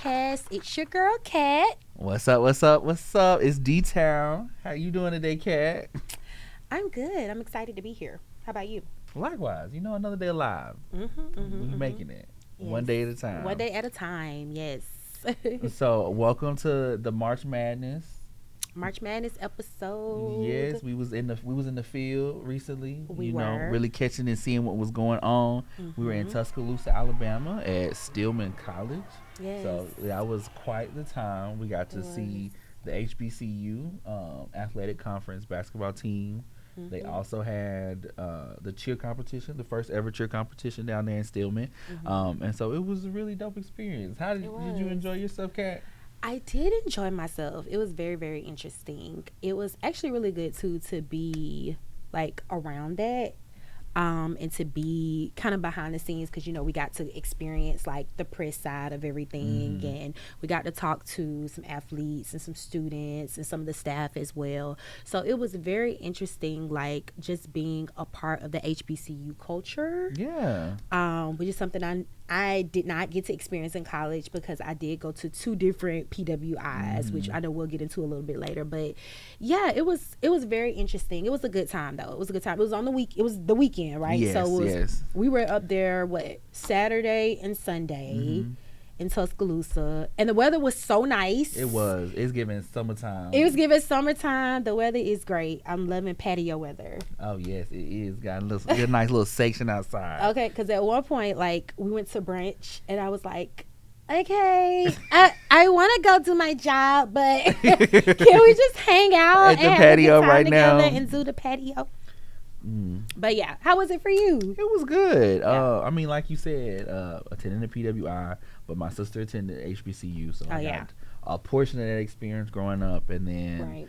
podcast. It's your girl, Kat. What's up? What's up? What's up? It's D-Town. How you doing today, Kat? I'm good. I'm excited to be here. How about you? Likewise. You know, another day alive. We're making it. Yes. One day at a time. One day at a time, yes. So, welcome to the March Madness. March Madness episode. Yes, we was in the field recently. We know, were. really catching and seeing what was going on. We were in Tuscaloosa, Alabama at Stillman College. Yes. So that was quite the time. We got to see the HBCU Athletic Conference basketball team. They also had the cheer competition, the first ever cheer competition down there in Stillman. And so it was a really dope experience. How did you enjoy yourself, Kat? I did enjoy myself. It was very, very interesting. It was actually really good too to be like around that. And to be kind of behind the scenes, because we got to experience like the press side of everything, and we got to talk to some athletes and some students and some of the staff as well. So it was very interesting, like just being a part of the HBCU culture. Which is something I did not get to experience in college, because I did go to 2 different PWIs, which I know we'll get into a little bit later. But yeah, it was very interesting. It was a good time though. It was a good time. It was on the week. It was the weekend, right? Yes, so we were up there Saturday and Sunday in Tuscaloosa, and the weather was so nice. It's giving summertime. It was giving summertime. The weather is great. I'm loving patio weather. Oh yes, it is. Got a nice little section outside. Okay, because at one point, like, we went to brunch, and I was like, okay, I want to go do my job, but can we just hang out at the and patio have a good time right now and do the patio? But yeah, how was it for you? It was good. I mean, like you said, attending the PWI, but my sister attended HBCU, so I got a portion of that experience growing up, and then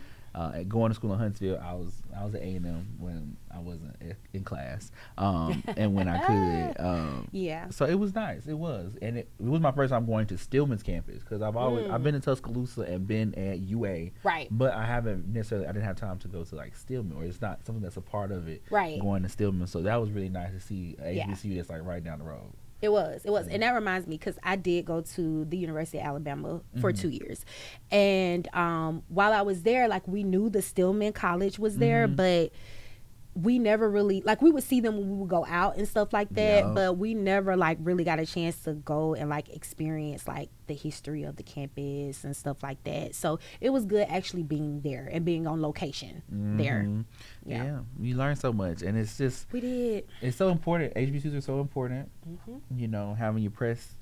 going to school in Huntsville, I was at A&M when I wasn't in class, and when I could. So it was nice. It was, and it was my first time going to Stillman's campus, because I've been in Tuscaloosa and been at UA, right? But I didn't have time to go to like Stillman, or it's not something that's a part of it, right? Going to Stillman, so that was really nice to see a HBCU that's like right down the road. It was. And that reminds me, because I did go to the University of Alabama for 2 years. And while I was there, like, we knew the Stillman College was there, but we never really, like, we would see them when we would go out and stuff like that, but we never, like, really got a chance to go and, like, experience, like, the history of the campus and stuff like that. So it was good actually being there and being on location there. Yeah, you learn so much, and it's just, we did. It's so important. HBCUs are so important. Having your press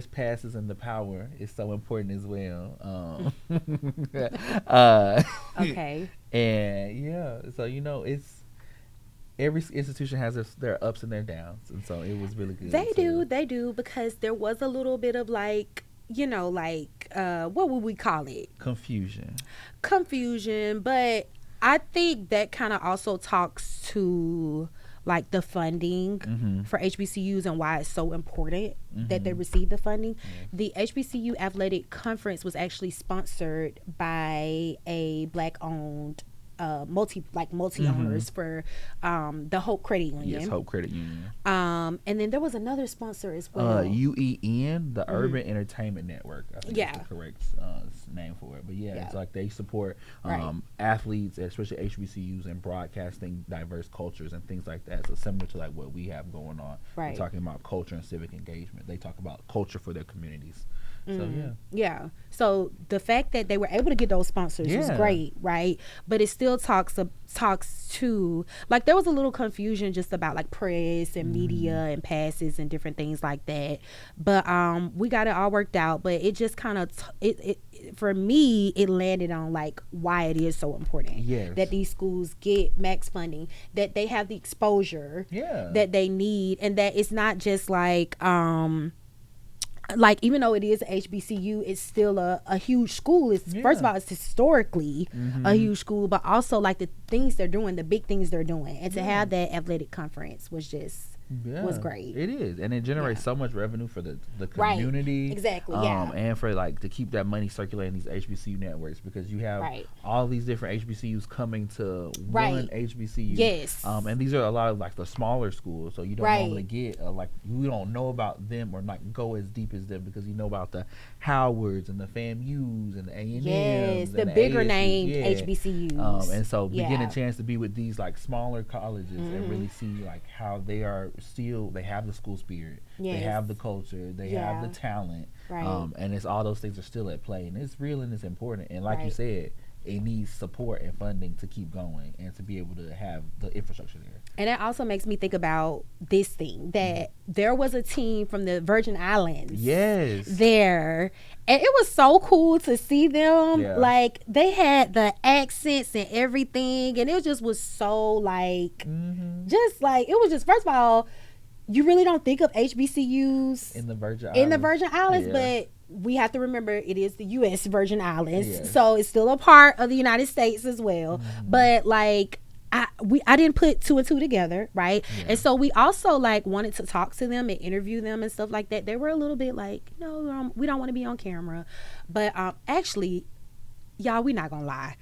passes and the power is so important as well. Okay. And so it's every institution has their ups and their downs, and so it was really good. They do, because there was a little bit of like, what would we call it? Confusion, but I think that kind of also talks to like the funding for HBCUs and why it's so important that they receive the funding. The HBCU Athletic Conference was actually sponsored by a Black-owned multi owners for the Hope Credit Union. Yes, Hope Credit Union. And then there was another sponsor as well. UEN, the Urban Entertainment Network. I think that's the correct name for it. But it's like they support athletes, especially HBCUs, and broadcasting diverse cultures and things like that. So similar to like what we have going on. Right. We're talking about culture and civic engagement. They talk about culture for their communities. So so the fact that they were able to get those sponsors was great, right? But it still talks to, like, there was a little confusion just about like press and media and passes and different things like that. But we got it all worked out. But it just kind of for me, it landed on like why it is so important that these schools get max funding, that they have the exposure that they need, and that it's not just like even though it is a HBCU, it's still a huge school. It's first of all, it's historically a huge school, but also like the things they're doing, the big things they're doing, and to have that athletic conference was just was great. It is, and it generates so much revenue for the community. Right. Exactly. And for like to keep that money circulating these HBCU networks, because you have all these different HBCUs coming to one HBCU. Yes. And these are a lot of like the smaller schools, so you don't normally get like we don't know about them or like go as deep as them, because you know about the Howards and the FAMUs and the A&Ms. Yes, and the bigger named HBCUs. And so we get a chance to be with these like smaller colleges and really see like how they are still, they have the school spirit, they have the culture, they have the talent, and it's all those things are still at play, and it's real and it's important, and like you said, it needs support and funding to keep going and to be able to have the infrastructure there. And that also makes me think about this thing, that there was a team from the Virgin Islands there, and it was so cool to see them. Like they had the accents and everything, and it just was so like just like it was just, first of all, you really don't think of HBCUs in the Virgin Islands, but we have to remember it is the U.S. Virgin Islands, so it's still a part of the United States as well. But like I didn't put two and two together, right? And so we also like wanted to talk to them and interview them and stuff like that. They were a little bit like, no, we don't want to be on camera, but actually, y'all, we not gonna lie,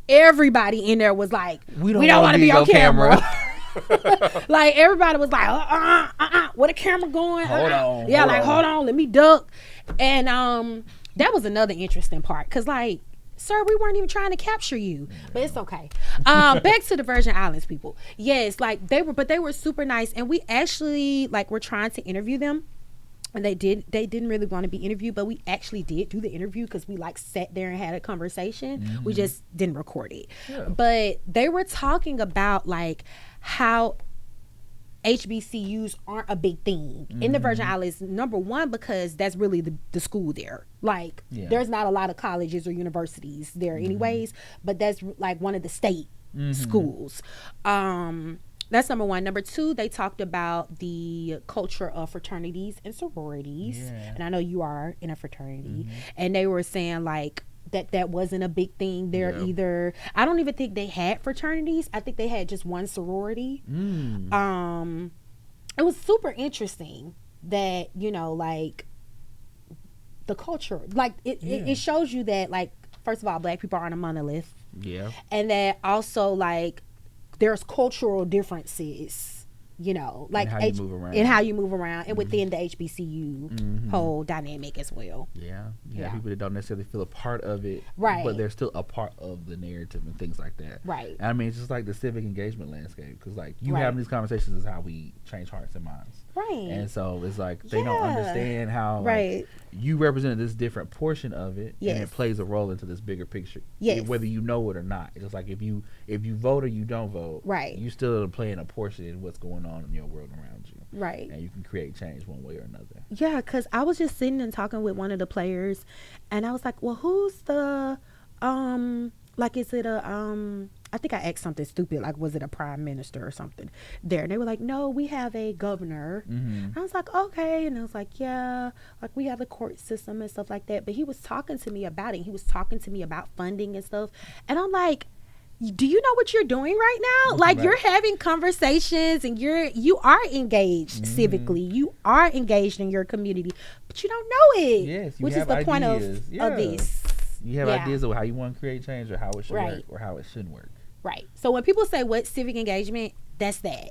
everybody in there was like, we don't want to be on camera. Like everybody was like, where the camera going? Hold on. Hold on, let me duck. And that was another interesting part, because like, sir, we weren't even trying to capture you, but it's okay. Back to the Virgin Islands people. Yes, like they were super nice, and we actually like were trying to interview them, and they didn't really want to be interviewed, but we actually did do the interview, because we like sat there and had a conversation. We just didn't record it. But they were talking about like how HBCUs aren't a big thing in the Virgin Islands. Number one, because that's really the school there. Like there's not a lot of colleges or universities there anyways, but that's like one of the state schools. That's number one. Number two, they talked about the culture of fraternities and sororities. And I know you are in a fraternity. And they were saying like that wasn't a big thing there either. I don't even think they had fraternities. I think they had just one sorority. It was super interesting that, like the culture, like it shows you that, like, first of all, Black people aren't a monolith. And that also like there's cultural differences, like and how you move around, and within the HBCU whole dynamic as well. People that don't necessarily feel a part of it, but they're still a part of the narrative and things like that. And I mean, it's just like the civic engagement landscape, because like you having these conversations is how we change hearts and minds. And so it's like they don't understand how like, you represented this different portion of it, and it plays a role into this bigger picture, whether you know it or not. It's just like if you vote or you don't vote, you still playing a portion in what's going on in your world around you, and you can create change one way or another. Because I was just sitting and talking with one of the players, and I was like, well, who's the like, is it a I think I asked something stupid, like, was it a prime minister or something there? And they were like, no, we have a governor. I was like, okay. And I was like, yeah, like we have a court system and stuff like that. But he was talking to me about it. He was talking to me about funding and stuff. And I'm like, do you know what you're doing right now? Like, you're having conversations and you are engaged civically. You are engaged in your community, but you don't know it. Which is the point of this. You have ideas of how you want to create change, or how it should work, or how it shouldn't work. So when people say what's civic engagement, that's that.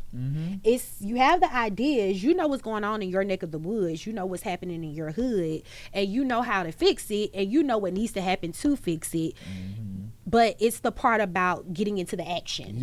It's, you have the ideas, you know what's going on in your neck of the woods, you know what's happening in your hood, and you know how to fix it, and you know what needs to happen to fix it. But it's the part about getting into the action.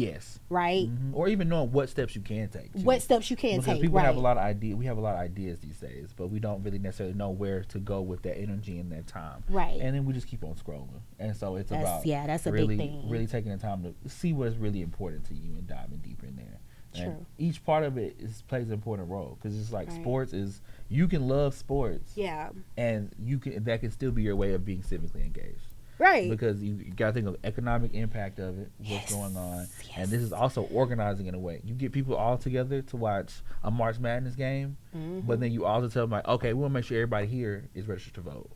Or even knowing what steps you can take. Because people have a lot of ideas. We have a lot of ideas these days, but we don't really necessarily know where to go with that energy and that time. And then we just keep on scrolling. And so it's that's a big thing. Really taking the time to see what is really important to you and diving deeper in there. And each part of it plays an important role, because it's like sports is, you can love sports, and that can still be your way of being civically engaged. Because you got to think of economic impact of it, what's going on, and this is also organizing in a way. You get people all together to watch a March Madness game, but then you also tell them like, okay, we want to make sure everybody here is registered to vote.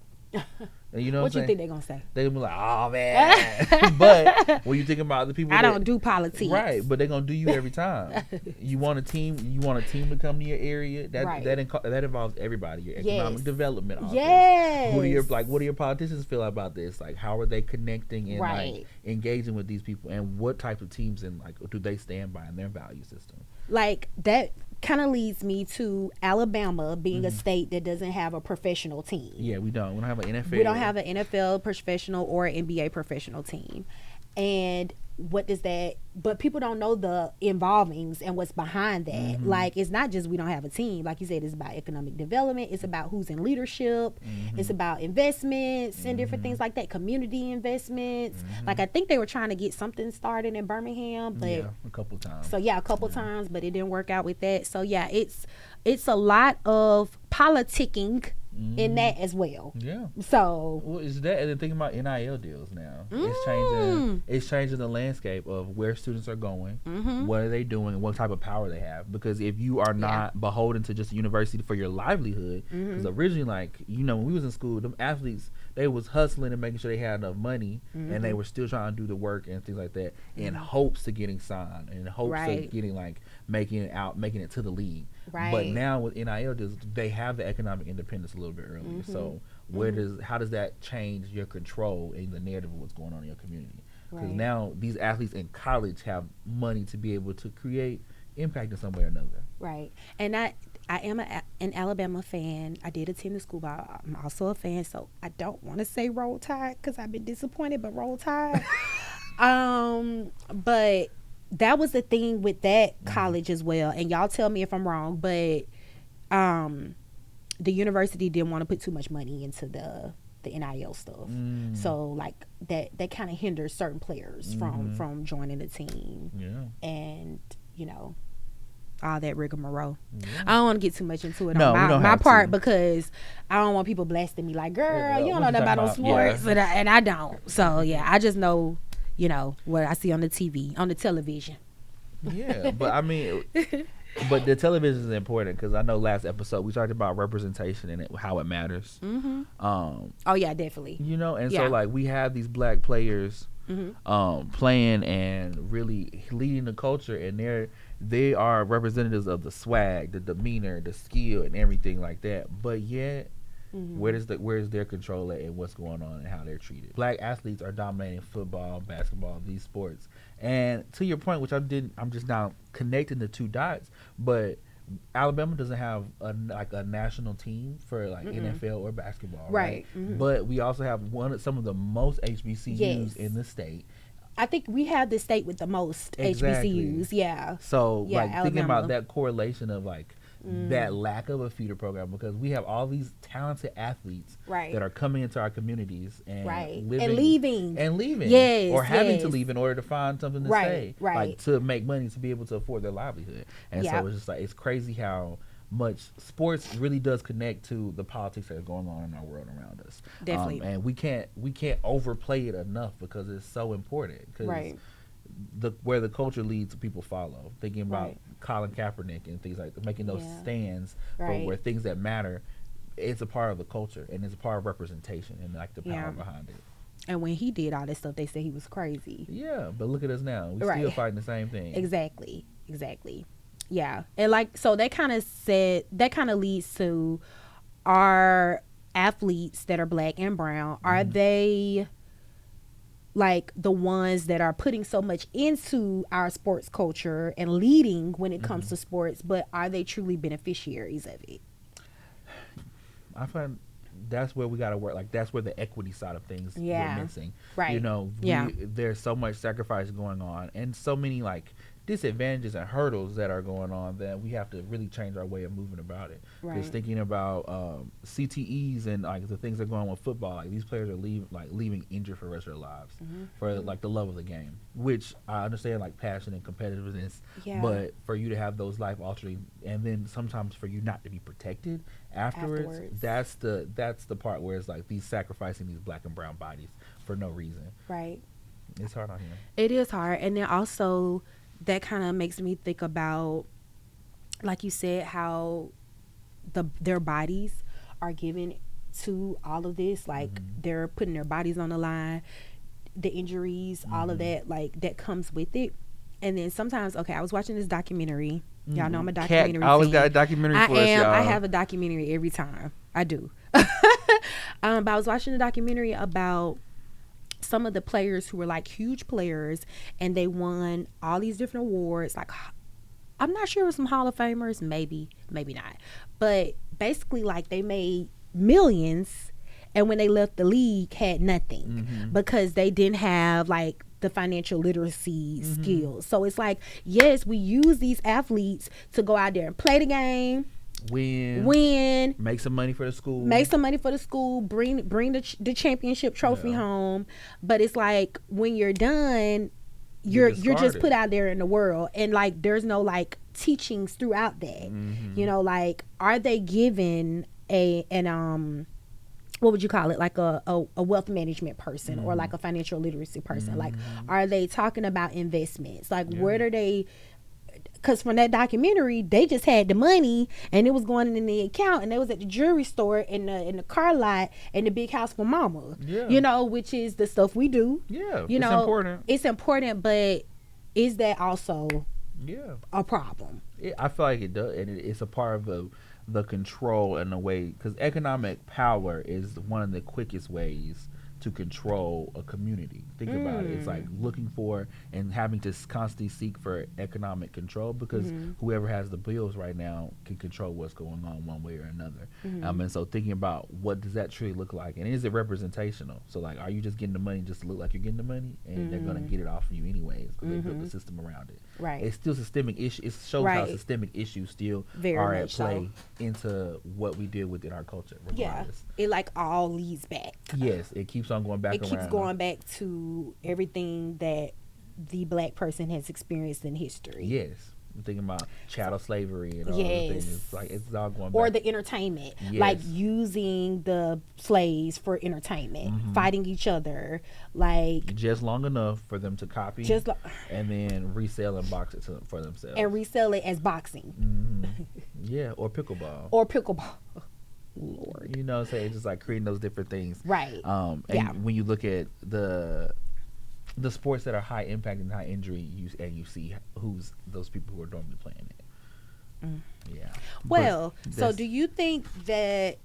And you know what you think they're gonna say? They're gonna be like, oh man. But when you think about the people, I don't do politics, right? But they're gonna do you every time. You want a team to come to your area. That involves everybody. Your economic development office. Yes. What do your politicians feel about this? Like, how are they connecting and like engaging with these people, and what types of teams and like do they stand by in their value system? Like that kind of leads me to Alabama being a state that doesn't have a professional team. Yeah, we don't. We don't have an NFL. We don't have an NFL professional or NBA professional team. And what does that, but people don't know the involvings and what's behind that. Like, it's not just we don't have a team. Like you said, it's about economic development. It's about who's in leadership. It's about investments and different things like that. Community investments. Like, I think they were trying to get something started in Birmingham, but a couple times. So a couple times, but it didn't work out with that. So it's a lot of politicking in that as well. Yeah. So is that, and then thinking about NIL deals now. It's changing the landscape of where students are going, what are they doing, and what type of power they have. Because if you are not beholden to just a university for your livelihood, because originally, like, you know, when we was in school, them athletes, they was hustling and making sure they had enough money, and they were still trying to do the work and things like that in hopes of getting signed, in hopes of getting, like, making it to the league. Right. But now with NIL deals, they have the economic independence a little bit earlier. So how does that change your control in the narrative of what's going on in your community? Because now these athletes in college have money to be able to create impact in some way or another. Right. And I am an Alabama fan. I did attend the school, but I'm also a fan. So I don't want to say Roll Tide because I've been disappointed, but Roll Tide. But that was the thing with that college as well. And y'all tell me if I'm wrong, but the university didn't want to put too much money into the NIL stuff. So like that kind of hinders certain players from joining the team. Yeah. And, you know, all that rigmarole. Yeah. I don't want to get too much into it on my part because I don't want people blasting me like, girl, you don't know nothing about sports. Yeah. And I don't. So, yeah, I just know, you know, what I see on the television. Yeah, but I mean, but the television is important because I know last episode we talked about representation and how it matters. Oh, yeah, definitely. You know, and so, like, we have these black players playing and really leading the culture, and they are representatives of the swag, the demeanor, the skill, and everything like that. But yet, where is their control at and what's going on and how they're treated? Black athletes are dominating football, basketball, these sports. And to your point, which I'm just now connecting the two dots, but Alabama doesn't have a national team for like NFL or basketball, right? But we also have some of the most HBCUs in the state. I think we have the state with the most HBCUs. Yeah. So like Alabama. Thinking about that correlation of like that lack of a feeder program, because we have all these talented athletes that are coming into our communities and leaving, or having to leave in order to find something to say, like to make money to be able to afford their livelihood. And so it's just like, it's crazy how much sports really does connect to the politics that are going on in our world around us. Definitely. And we can't overplay it enough because it's so important. Because where the culture leads, people follow. Thinking about Colin Kaepernick and things like that, making those stands for where things that matter, it's a part of the culture and it's a part of representation and like the power behind it. And when he did all that stuff, they said he was crazy. Yeah, but look at us now. We're still fighting the same thing. Exactly. Yeah. And like, so that kind of leads to our athletes that are black and brown. Are they like the ones that are putting so much into our sports culture and leading when it comes to sports, but are they truly beneficiaries of it? I find that's where we got to work. Like, that's where the equity side of things we're missing. Right. You know, there's so much sacrifice going on and so many like disadvantages and hurdles that are going on that we have to really change our way of moving about it. Just thinking about CTEs and like the things that are going on with football, like these players are leaving injured for the rest of their lives for like the love of the game, which I understand, like passion and competitiveness, but for you to have those life altering and then sometimes for you not to be protected afterwards. that's the part where it's like these sacrificing these black and brown bodies for no reason. It's hard on here. It is hard. And then also that kind of makes me think about, like you said, how their bodies are given to all of this. Like they're putting their bodies on the line, the injuries, all of that, like that comes with it. And then sometimes, okay, I was watching this documentary. Y'all know I'm a documentary I always fan. got a documentary for us, y'all. I have a documentary every time. I do. But I was watching a documentary about some of the players who were like huge players, and they won all these different awards. Like, I'm not sure it was some Hall of Famers, maybe not. But basically, like, they made millions, and when they left the league, had nothing because they didn't have like the financial literacy skills. So it's like, yes, we use these athletes to go out there and play the game, win, make some money for the school, bring the championship trophy home. But it's like, when you're done, you're just put out there in the world, and like there's no like teachings throughout that. You know, like, are they given an what would you call it, like a wealth management person or like a financial literacy person? Like, are they talking about investments? Like, where are they? Because from that documentary, they just had the money and it was going in the account, and they was at the jewelry store in the car lot and the big house for mama. You know, which is the stuff we do. You know, important. It's important, but is that also a problem? I feel like it does, and it's a part of the control in a way, because economic power is one of the quickest ways to control a community. Think about it. It's like looking for and having to constantly seek for economic control, because whoever has the bills right now can control what's going on one way or another. And so thinking about, what does that truly look like, and is it representational? So like, are you just getting the money just to look like you're getting the money, and they're going to get it off of you anyways because they built the system around it. It's still systemic issue. It shows how systemic issues still are at play into what we deal with in our culture, regardless. It like all leads back. Yes, it keeps on going back around. It keeps going back to everything that the black person has experienced in history. Yes. I'm thinking about chattel slavery and all those things. It's like, it's all going back. Or the entertainment. Like using the slaves for entertainment. Fighting each other. Like, just long enough for them to copy. And then resell and box it for themselves. And resell it as boxing. Yeah, or pickleball. Lord. You know what I'm saying? Just like creating those different things. And when you look at the sports that are high impact and high injury, you see who's those people who are normally playing it. Well, so do you think that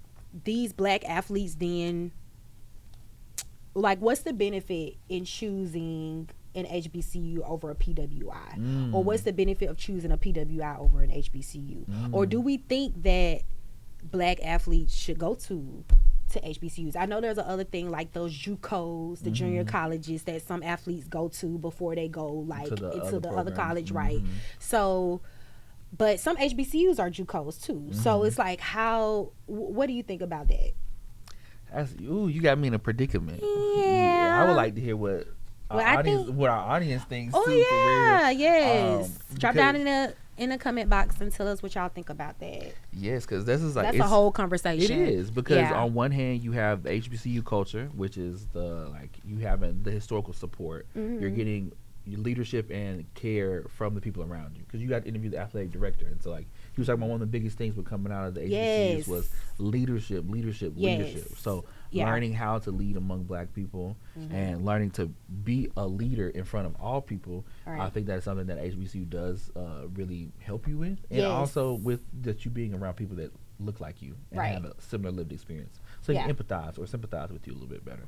these black athletes then, like, what's the benefit in choosing an HBCU over a PWI? Or what's the benefit of choosing a PWI over an HBCU? Or do we think that black athletes should go to HBCUs? I know there's a other thing, like those JUCOs, the junior colleges that some athletes go to before they go like into the other college, right? So, but some HBCUs are JUCOs too. So it's like, what do you think about that? You got me in a predicament. Yeah, I would like to hear what our audience thinks. Oh, too, yeah, for real. Yes. Drop down in the comment box and tell us what y'all think about that. Yes, because that's a whole conversation. It is, because on one hand you have the HBCU culture, which is you having the historical support. You're getting leadership and care from the people around you, because you got to interview the athletic director, and so like he was talking about one of the biggest things with coming out of the HBCUs was leadership. So learning how to lead among black people and learning to be a leader in front of all people. I think that's something that HBCU does really help you with, and also with that you being around people that look like you and have a similar lived experience, so you can empathize or sympathize with you a little bit better.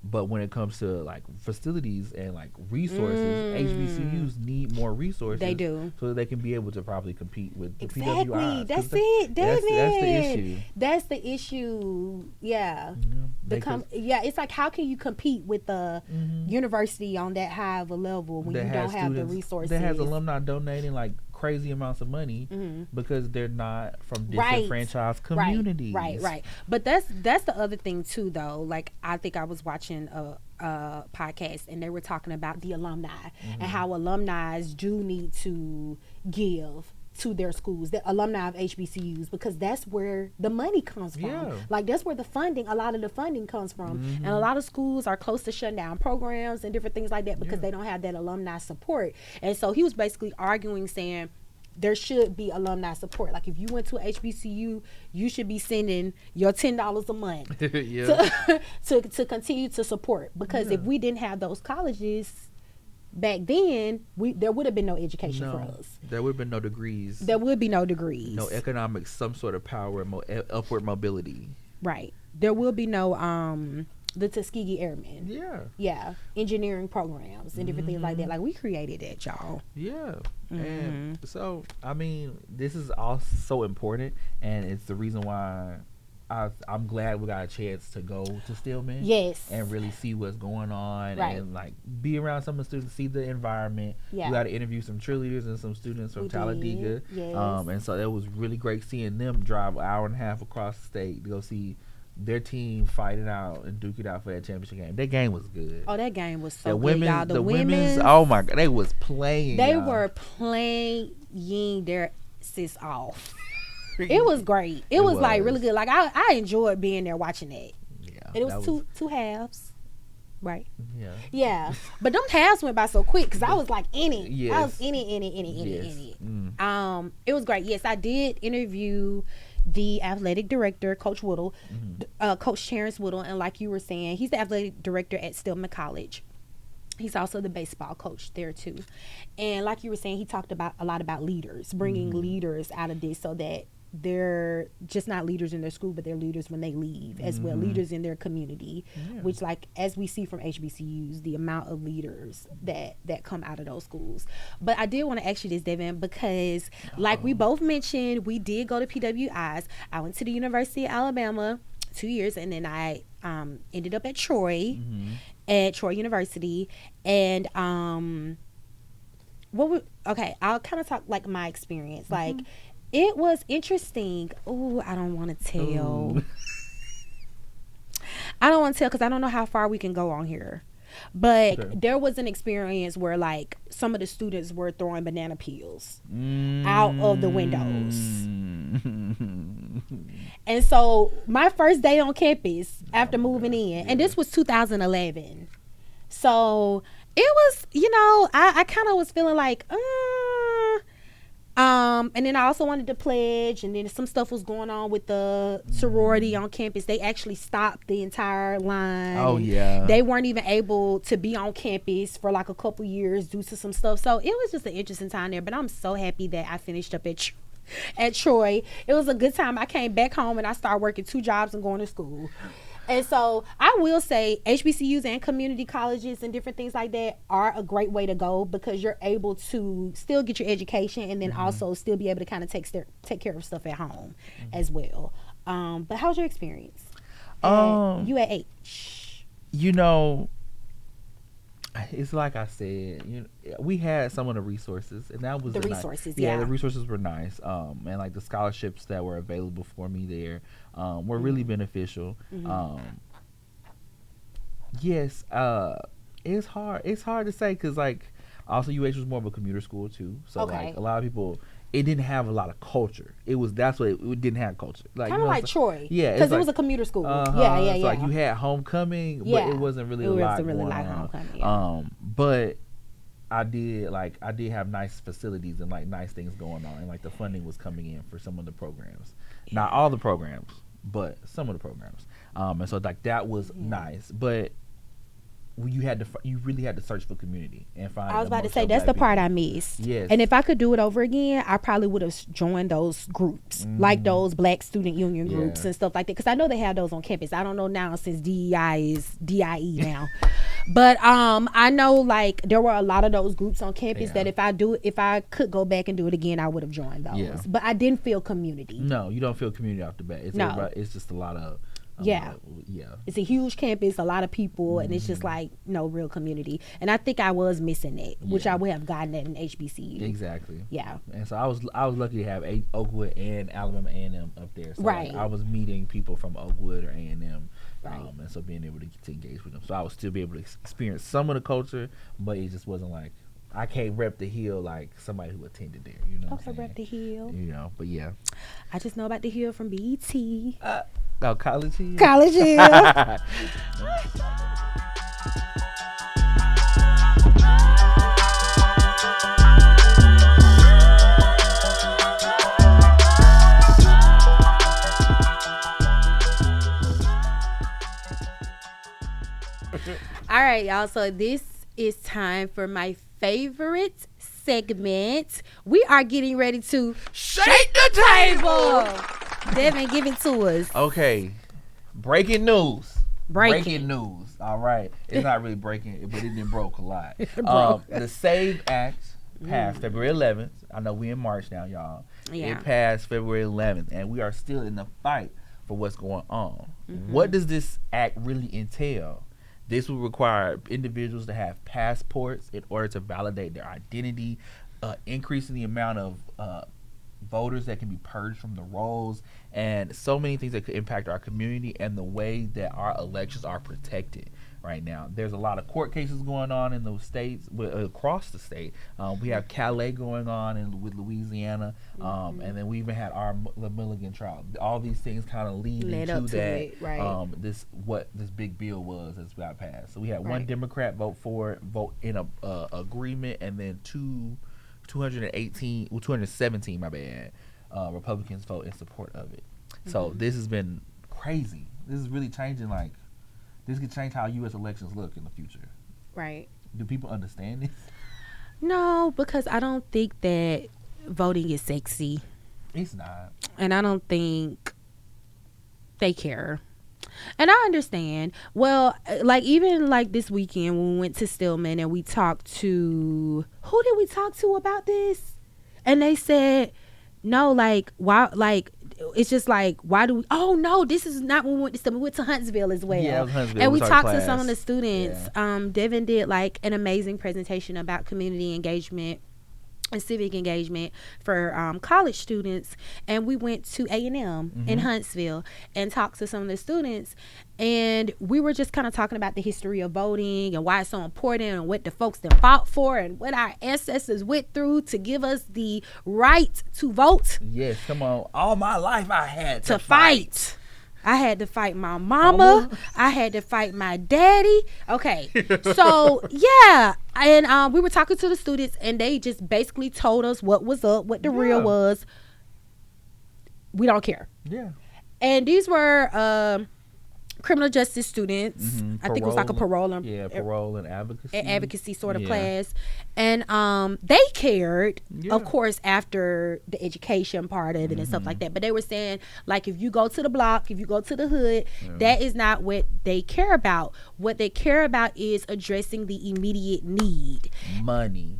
But when it comes to like facilities and like resources, HBCUs need more resources. They do, so that they can be able to probably compete with the exactly. PWIs. That's it, David. That's the issue. That's the issue. It's like, how can you compete with the university on that high of a level when you don't have the resources? That has alumni donating like crazy amounts of money because they're not from disenfranchised communities. Right. But that's the other thing too, though. Like, I think I was watching a podcast and they were talking about the alumni and how alumni do need to give to their schools, the alumni of HBCUs, because that's where the money comes from. Like, that's where a lot of the funding comes from. And a lot of schools are close to shutting down programs and different things like that because they don't have that alumni support. And so he was basically arguing, saying there should be alumni support. Like if you went to a HBCU, you should be sending your $10 a month to continue to support. Because if we didn't have those colleges back then, there would have been no education for us. There would have been no degrees. There would be no degrees. No economic, some sort of power, upward mobility. Right. There will be no the Tuskegee Airmen. Yeah. Engineering programs and different things like that. Like we created that, y'all. Yeah. And so I mean, this is all so important, and it's the reason why I'm glad we got a chance to go to Stillman. Yes. And really see what's going on and like be around some of the students, see the environment. Yeah. We got to interview some cheerleaders and some students from Talladega. Yes. And so it was really great seeing them drive an hour and a half across the state to go see their team fighting out and duke it out for that championship game. That game was good. Oh, that game was so good, y'all. The women's, oh my God, they was playing. They were playing their sis off. It was great. It was like really good. Like I enjoyed being there watching that. Yeah. And it was two halves. Right. Yeah. Yeah. But them halves went by so quick because I was like in it. Yes. I was in it. It was great. Yes, I did interview the athletic director, Coach Woodle, Coach Terrence Woodle, and like you were saying, he's the athletic director at Stillman College. He's also the baseball coach there too. And like you were saying, he talked about a lot about leaders, bringing leaders out of this so that they're just not leaders in their school, but they're leaders when they leave as well, leaders in their community, which like as we see from HBCUs, the amount of leaders that come out of those schools. But I did want to ask you this, Devin, because like we both mentioned, we did go to PWIs. I went to the University of Alabama 2 years, and then I ended up at Troy, at Troy University. And I'll kind of talk like my experience. Like it was interesting. Oh, I don't want to tell. I don't want to tell because I don't know how far we can go on here. But there was an experience where like some of the students were throwing banana peels out of the windows. And so my first day on campus after moving in, and this was 2011. So it was, I kind of was feeling like, and then I also wanted to pledge, and then some stuff was going on with the sorority on campus. They actually stopped the entire line. Oh, yeah. They weren't even able to be on campus for like a couple years due to some stuff. So it was just an interesting time there, but I'm so happy that I finished up at Troy. It was a good time. I came back home and I started working 2 jobs and going to school. And so I will say HBCUs and community colleges and different things like that are a great way to go because you're able to still get your education and then also still be able to kind of take care of stuff at home as well. But how's your experience at UAH? It's like I said, we had some of the resources, and that was the resources. The resources were nice, and like the scholarships that were available for me there were really beneficial. Yes, it's hard. It's hard to say because like also UH was more of a commuter school too, so like a lot of people. It didn't have a lot of culture. It didn't have culture. Like kind of like Troy. Yeah. Because it was a commuter school. Yeah. So like you had homecoming, but it wasn't really a lot going on. Homecoming, yeah. But I did have nice facilities and like nice things going on, and like the funding was coming in for some of the programs. Yeah. Not all the programs, but some of the programs. And so like that was nice, but you really had to search for community and find. I was about to say that's the part I missed. Yes. And if I could do it over again, I probably would have joined those groups, like those Black Student Union groups and stuff like that, because I know they have those on campus. I don't know now since DEI is DIE now, but I know like there were a lot of those groups on campus that if I could go back and do it again, I would have joined those. Yeah. But I didn't feel community. No, you don't feel community off the bat. It's just a lot of. It's a huge campus, a lot of people, and it's just like no real community. And I think I was missing that, which I would have gotten at an HBCU. Exactly. Yeah. And so I was lucky to have Oakwood and Alabama A&M up there. So like, I was meeting people from Oakwood or A&M, and so being able to engage with them. So I would still be able to experience some of the culture, but it just wasn't like I can't rep the Hill like somebody who attended there. Rep the Hill. But yeah. I just know about the Hill from BET. College Hill. College Hill. All right, y'all. So this is time for my favorite segment. We are getting ready to shake the table. Devin, give it to us. Okay. Breaking news. Breaking news. All right. It's not really breaking, but it didn't broke a lot. The SAVE Act passed February 11th. I know we in March now, y'all. Yeah. It passed February 11th, and we are still in the fight for what's going on. What does this act really entail? This will require individuals to have passports in order to validate their identity, increasing the amount of voters that can be purged from the rolls, and so many things that could impact our community and the way that our elections are protected right now. There's a lot of court cases going on in those states, across the state. We have Calais going on with Louisiana, and then we even had our Milligan trial. All these things kind of lead into that. It, right. This big bill was that's got passed. So we had one Democrat vote in a agreement, and then 217, my bad, Republicans vote in support of it. So this has been crazy. This is really changing. This could change how U.S. elections look in the future. Right. Do people understand this? No, because I don't think that voting is sexy. It's not. And I don't think they care. And I understand. Well, even this weekend when we went to Stillman and we talked to, who did we talk to about this? And they said, no, why, it's just why do we, oh no, this is not when we went to Stillman. We went to Huntsville as well. Yeah, Huntsville. And we talked to some of the students. Yeah. Devin did an amazing presentation about community engagement and civic engagement for college students, and we went to A&M in Huntsville and talked to some of the students, and we were just kind of talking about the history of voting and why it's so important and what the folks that fought for and what our ancestors went through to give us the right to vote. Yes, come on. All my life I had to fight. I had to fight my mama. I had to fight my daddy. Okay. So, yeah. And we were talking to the students, and they just basically told us what was up, what the real was. We don't care. Yeah. And these were criminal justice students. I think it was a parole and advocacy sort of class. And they cared, of course, after the education part of it and stuff like that. But they were saying, if you go to the block, if you go to the hood, that is not what they care about. What they care about is addressing the immediate need. Money.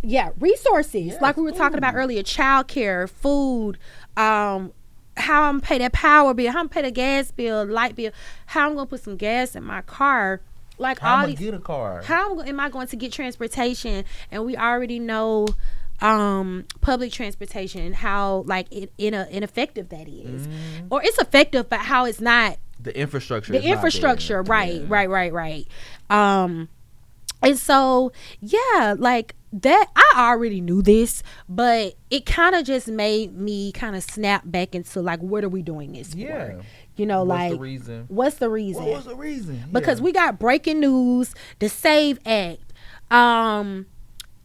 Yeah, resources. Like we were talking about earlier, childcare, food, how I'm gonna pay that power bill, how I'm gonna pay the gas bill, light bill, how I'm gonna put some gas in my car, how I'm gonna get a car, how am I going to get transportation? And we already know public transportation, how ineffective that is, or it's effective, but how it's not the infrastructure. Right. And so that, I already knew this, but it kind of just made me kind of snap back into what are we doing this for? What's the reason? What's the reason? Because we got breaking news. The SAVE Act.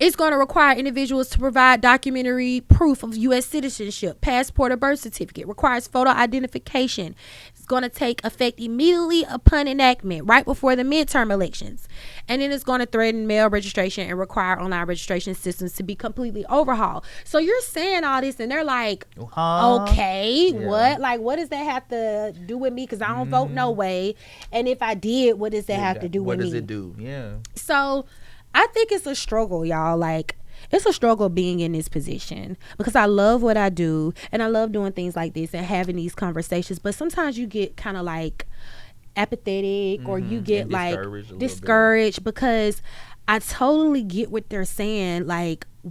It's going to require individuals to provide documentary proof of U.S. citizenship, passport or birth certificate. Requires photo identification. It's going to take effect immediately upon enactment, right before the midterm elections. And then it's going to threaten mail registration and require online registration systems to be completely overhauled. So you're saying all this, and they're like, okay, what? What does that have to do with me? Because I don't vote no way. And if I did, what does that have to do with me? What does it do? Yeah. So I think it's a struggle, y'all. It's a struggle being in this position because I love what I do and I love doing things like this and having these conversations. But sometimes you get kind of apathetic or you get discouraged because I totally get what they're saying.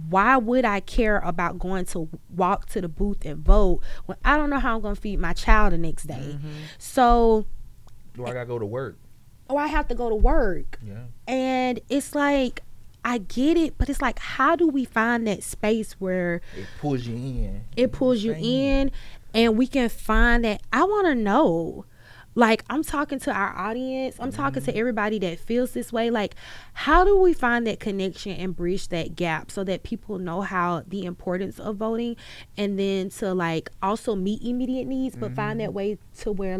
Why would I care about going to walk to the booth and vote when I don't know how I'm going to feed my child the next day? So, do I got to go to work? Oh, I have to go to work. Yeah. And it's I get it, but it's how do we find that space where it pulls you in? It pulls you in, and we can find that. I want to know. I'm talking to our audience. I'm talking to everybody that feels this way. How do we find that connection and bridge that gap so that people know how the importance of voting, and then to also meet immediate needs, but find that way to where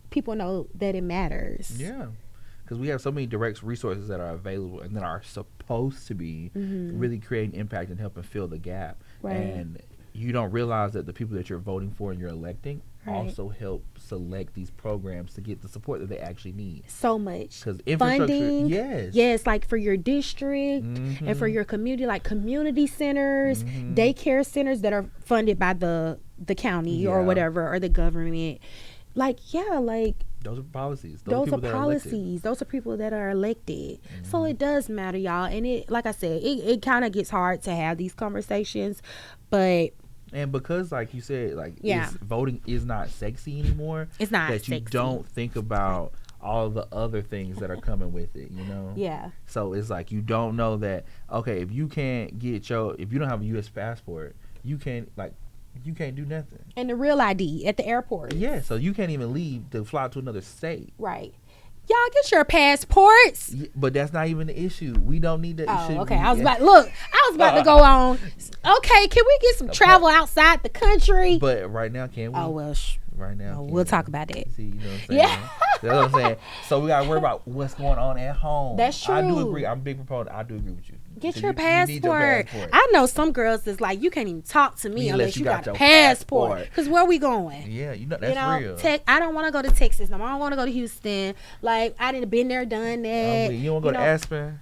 people know that it matters. Yeah. because we have so many direct resources that are available and that are supposed to be really creating impact and helping fill the gap. And you don't realize that the people that you're voting for and you're electing also help select these programs to get the support that they actually need. So much. Because infrastructure, funding, yes, like for your district and for your community, like community centers, daycare centers that are funded by the county or whatever, or the government. Like, like those are policies. Those are policies. Those are people that are elected. So it does matter, y'all. And it, like I said, it kind of gets hard to have these conversations, but. And because, like you said, like voting is not sexy anymore. It's not that sexy. You don't think about all the other things that are coming with it, you know? Yeah. So it's like you don't know that, okay, if you can't get if you don't have a U.S. passport, you can't do nothing. And the real ID at the airport. Yeah, so you can't even leave to fly to another state. Right. Y'all get your passports. Yeah, but that's not even the issue. We don't need that. Oh, okay. I was about to go on. Okay, can we get some travel outside the country? But right now, can we? Oh, well, right now. We'll talk about that. See, you know what I'm saying? Yeah. That's what I'm saying. So we got to worry about what's going on at home. That's true. I do agree. I'm a big proponent. I do agree with you. Get your passport. You need your passport. I know some girls that's like, you can't even talk to me unless you got a passport. Because where we going? Yeah, that's real. I don't want to go to Texas. No, I don't want to go to Houston. Like, I didn't been there, done that. You want to go to Aspen?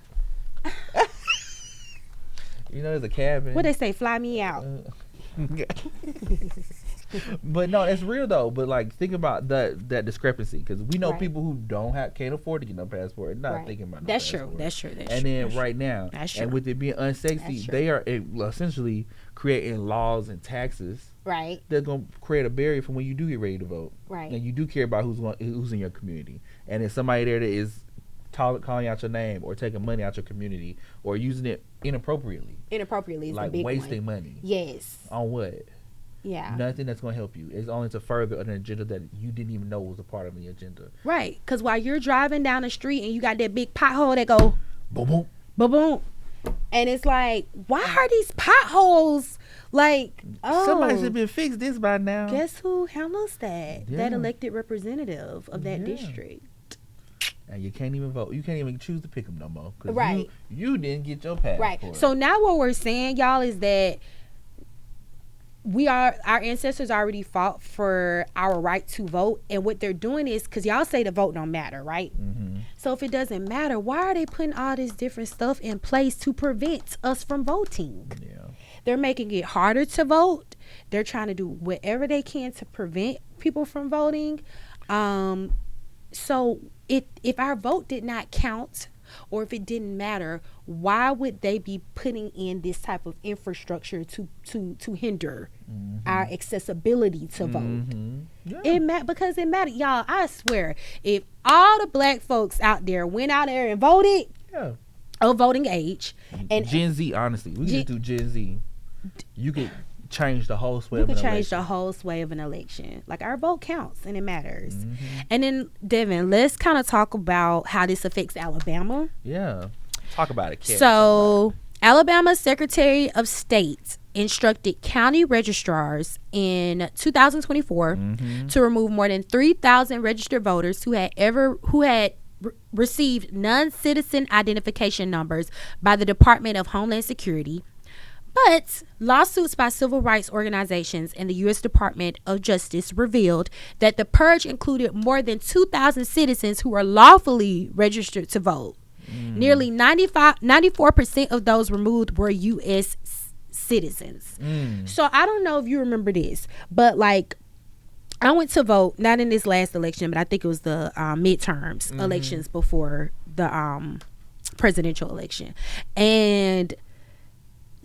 There's a cabin. What they say? Fly me out. But no, it's real though. But like, think about that discrepancy, because we know people who can't afford to get no passport and not thinking about no passport. That's true. And then right now, and with it being unsexy, they are essentially creating laws and taxes. Right. That's gonna create a barrier for when you do get ready to vote. Right. And you do care about who's in your community, and if somebody there that is calling out your name or taking money out your community or using it inappropriately. Inappropriately is like the big wasting one. Money. Yes. On what? Yeah. Nothing that's going to help you. It's only to further an agenda that you didn't even know was a part of the agenda. Right. Because while you're driving down the street and you got that big pothole that go boom, boom, boom, boom. And it's like, why are these potholes like, somebody should have been fixed this by now. Guess who handles that? Yeah. That elected representative of that district. And you can't even vote. You can't even choose to pick them no more. Right. You didn't get your passport. Right. So now what we're saying, y'all, is that our ancestors already fought for our right to vote, and what they're doing is, because y'all say the vote don't matter, right? So if it doesn't matter, why are they putting all this different stuff in place to prevent us from voting? They're making it harder to vote. They're trying to do whatever they can to prevent people from voting. So if our vote did not count, or if it didn't matter, why would they be putting in this type of infrastructure to hinder our accessibility to vote? Because it matters. Y'all, I swear, if all the black folks out there went out there and voted of voting age, and Gen Z, honestly, we can do Gen Z, you could change the whole sway of an election. You could change the whole sway of an election. Like, our vote counts and it matters. And then, Devin, let's kind of talk about how this affects Alabama. Yeah. Talk about it, Karen. So, Alabama's Secretary of State instructed county registrars in 2024 to remove more than 3,000 registered voters who had received non-citizen identification numbers by the Department of Homeland Security. But lawsuits by civil rights organizations and the U.S. Department of Justice revealed that the purge included more than 2,000 citizens who were lawfully registered to vote. Nearly 94% of those removed were U.S. citizens. So I don't know if you remember this, but like, I went to vote, not in this last election, but I think it was the midterms elections before the presidential election. And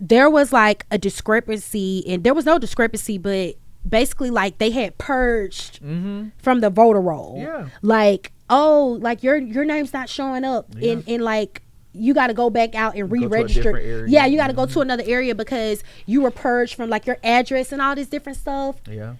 there was like a discrepancy, and there was no discrepancy, but basically like they had purged from the voter roll. Yeah. Like, oh, like your name's not showing up in like, you got to go back out and re-register. Yeah, you got to go to another area because you were purged from like your address and all this different stuff. Yeah.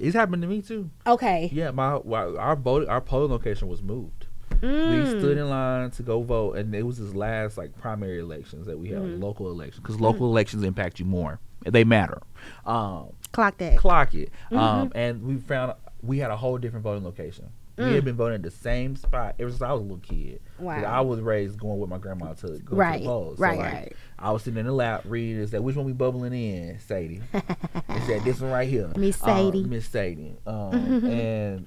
It's happened to me too. Okay. Yeah, our polling location was moved. We stood in line to go vote, and it was his last like primary elections that we had, like, local elections, because local elections impact you more. They matter. Clock that. Clock it. And we found we had a whole different voting location. We had been voting at the same spot ever since I was a little kid. Wow. I was raised going with my grandma to go to the polls. So right. I was sitting in the lab reading. It said, which one we bubbling in, Sadie? It said, this one right here. Miss Sadie. Miss Sadie. And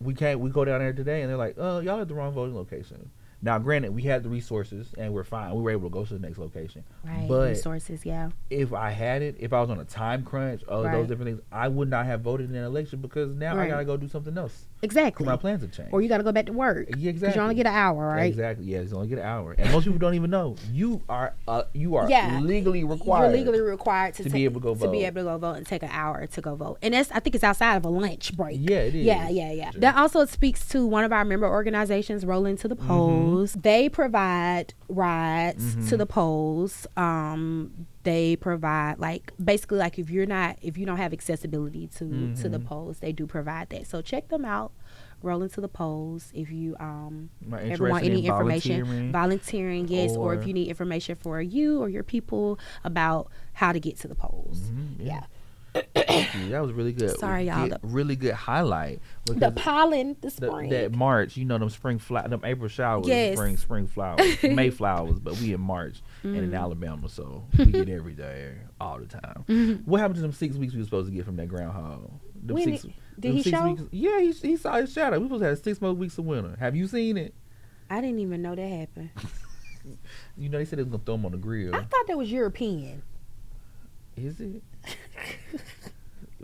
we go down there today, and they're like, oh, y'all at the wrong voting location. Now, granted, we had the resources, and we're fine. We were able to go to the next location. Right, but resources, yeah. If I had it, if I was on a time crunch, those different things, I would not have voted in an election because now I got to go do something else. Exactly. My plans have changed. Or you got to go back to work. Yeah, exactly. Because you only get an hour, right? Exactly. Yeah, you only get an hour. And most people don't even know. You are legally required. You're legally required to be able to go vote. To be able to go vote and take an hour to go vote. And I think it's outside of a lunch break. Yeah, it is. Yeah. Sure. That also speaks to one of our member organizations, Rolling to the Polls. They provide rides to the polls. They provide basically if you don't have accessibility to the polls, they do provide that. So check them out. Rolling to the polls. If you ever want any information, volunteering, yes, or if you need information for you or your people about how to get to the polls. Yeah. That was really good. Sorry, y'all. Really good highlight. The pollen, the spring. That March, them them April showers, yes. spring flowers, May flowers, but we in March and in Alabama, so we get every day, all the time. What happened to them 6 weeks we were supposed to get from that groundhog? Did he show? Weeks, yeah, he saw his shadow. We supposed to have 6 more weeks of winter. Have you seen it? I didn't even know that happened. They said they was gonna throw him on the grill. I thought that was European. Is it?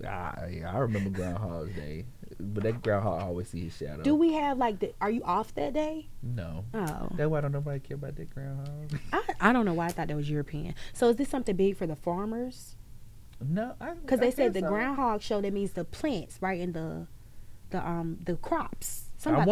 I remember Groundhog's Day, but that groundhog always see his shadow. Do we have are you off that day? No. Oh. That's why don't nobody care about that groundhog. I don't know why I thought that was European. So is this something big for the farmers? No, because they said the groundhog show, that means the plants, right, and the crops. I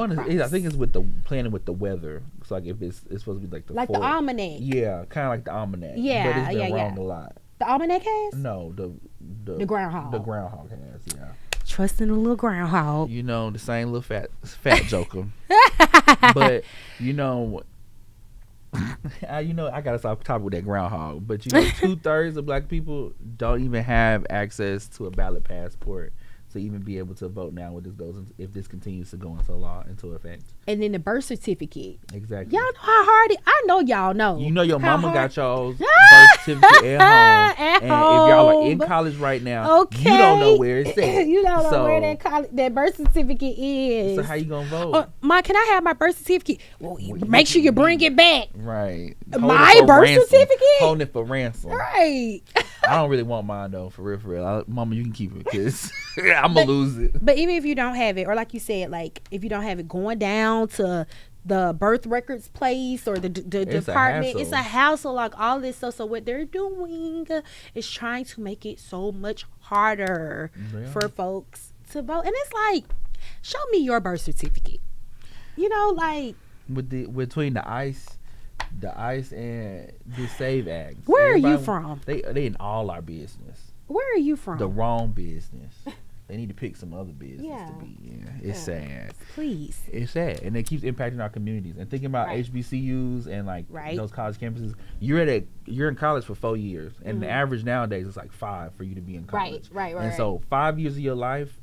think it's with the planning with the weather. It's like if it's supposed to be the the almanac. Yeah, kind of like the almanac. Yeah, but it's been wrong a lot. The almanac has? No, the groundhog. The groundhog has, yeah. Trusting the little groundhog. The same little fat joker. But I got us off topic with that groundhog. But 2/3 of black people don't even have access to a ballot passport to even be able to vote now if this continues to go into effect. And then the birth certificate. Exactly. Y'all know how hard I know y'all know. Your mama got y'all's birth certificate at home. And if y'all are in college right now, you don't know where it's at. You don't know where that birth certificate is. So how you gonna vote? Ma, can I have my birth certificate? Well, make sure you bring it back. Right. My birth certificate? Holding it for ransom. Right. I don't really want mine though, for real. Mama, you can keep it because I'm gonna lose it. But even if you don't have it, or like you said, if you don't have it, going down to the birth records place or the department, it's a hassle. All this stuff. So what they're doing is trying to make it so much harder for folks to vote. And it's show me your birth certificate. Between the ICE and the SAVE Act. Where are you from? They in all our business. Where are you from? The wrong business. They need to pick some other business to be in. It's sad. Please. It's sad. And it keeps impacting our communities. And thinking about HBCUs and those college campuses, you're in college for 4 years. And the average nowadays is 5 for you to be in college. Right. And so 5 years of your life,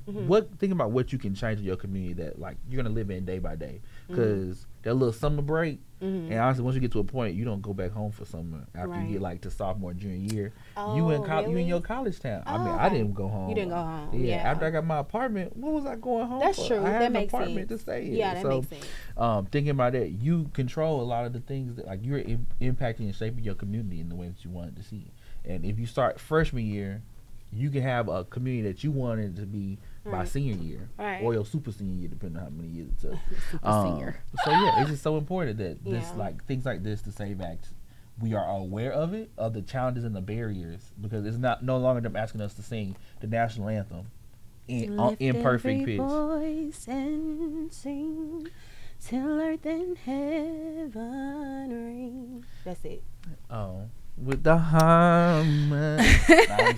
think about what you can change in your community that you're gonna live in day by day. Because that little summer break, and honestly, once you get to a point, you don't go back home for summer after you get to sophomore, junior year. You in your college town. I didn't go home. You didn't go home. Yeah. After I got my apartment, what was I going home That's for? true. I had that an makes apartment sense. to stay in. Yeah, that makes sense. Thinking about that, you control a lot of the things that you're impacting and shaping your community in the way that you want it to see. And if you start freshman year, you can have a community that you wanted to be by senior year or your super senior year, depending on how many years it took. Senior. So it's just so important that this things like this, the SAVE Act, we are aware of it, of the challenges and the barriers, because it's no longer them asking us to sing the national anthem in perfect pitch. Voice and sing till earth and heaven ring. That's it. Oh. With the harmony.